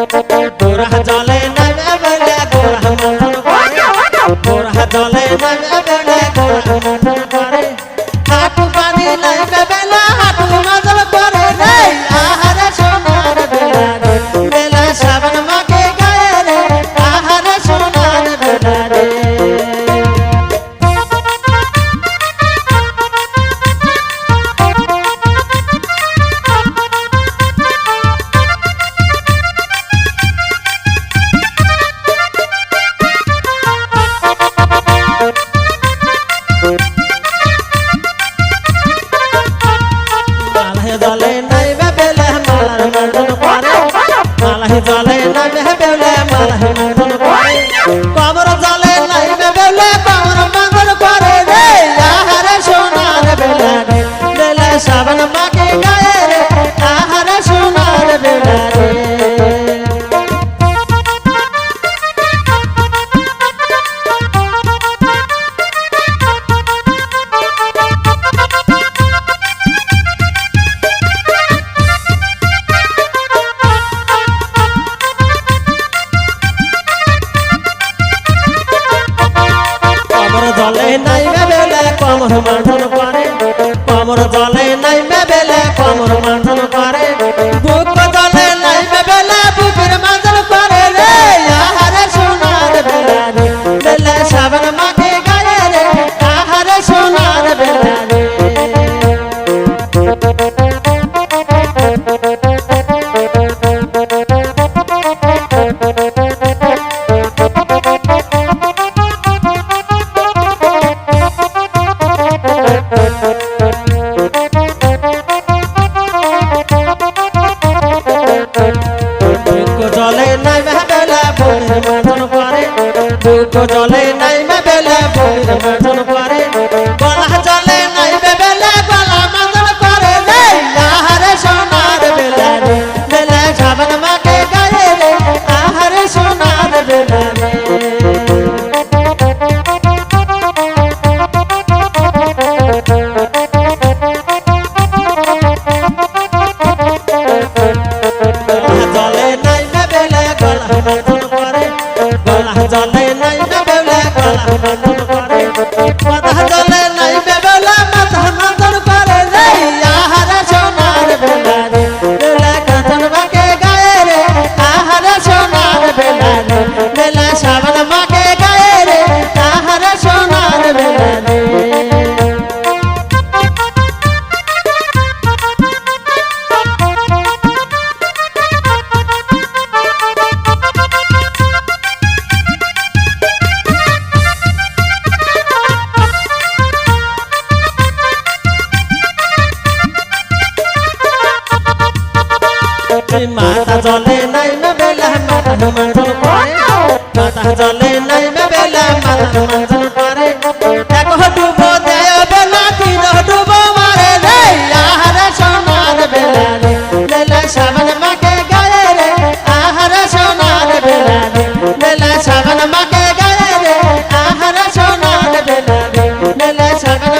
গোরা জলে নামে বেলে গোরা মন্থন করে গোরা জলে নামে বেলে গোরা মন্থন করে হাঁটু পানি নামে বেলা হাঁটু মজল করে রে আহারে সোনার বেলা রে বেলা সাবান মাকে গায়ে রে আহারে সোনার বেলা রে জলে নাইবে বেলে মালার মন্থন করে মালাহি জলে নাইবে বেলে মালাহি মন্থন করে কমর জলে নাইবে বেলে কমর মন্থন করে রে আহারে সোনার বেলা রে বেলে সাবান মাকে গায়ে রে আহারে সোনার বেলা রে জলে নাইবে বেলে কমর মন্থন করে কমর জলে নাইবে বেলে কমর মন্থন করে বুক জলে নাইবে বেলে বুকের মন্থন করে রে আহারে সোনার বেলা রে বেলে সাবান মাকে গায়ে রে আহারে সোনার বেলা রে জলে নাইবে বেলে বুকের মন্থন করে বুক জলে নাইবে বেলে বুকের মন্থন করে গলা জলে নাইবে বেলে গলা মন্থন করে রে আহারে সোনার বেলা রে বেলে সাবান মাকে গায়ে রে আহারে সোনার বেলা রে জলে নাইবে বেলে গলা মন্থন করে গলা জলে নাইবে বেলে গলা মন্থন করে মাথা জলে নাইবে বেলে মাথা মন্থন করে রে আহারে সোনার বেলা রে বেলে কাঁচন মাকে গায়ে রে আহারে সোনার বেলা রে বেলে সাবান মাকে গায়ে রে আহারে সোনার বেলা রে মাথা জলে নাইবে বেলে মাথা মন্থন করে মাথা জলে নাইবে বেলে মাথা মন্থন করে এক ডুবো দেয় বেলা তিন ডুবো মারে রে আহারে সোনার বেলা রে বেলে সাবান মাকে গায়ে রে আহারে সোনার বেলা রে বেলে সাবান মাকে গায়ে রে আহারে সোনার বেলা রে বেলে সাবান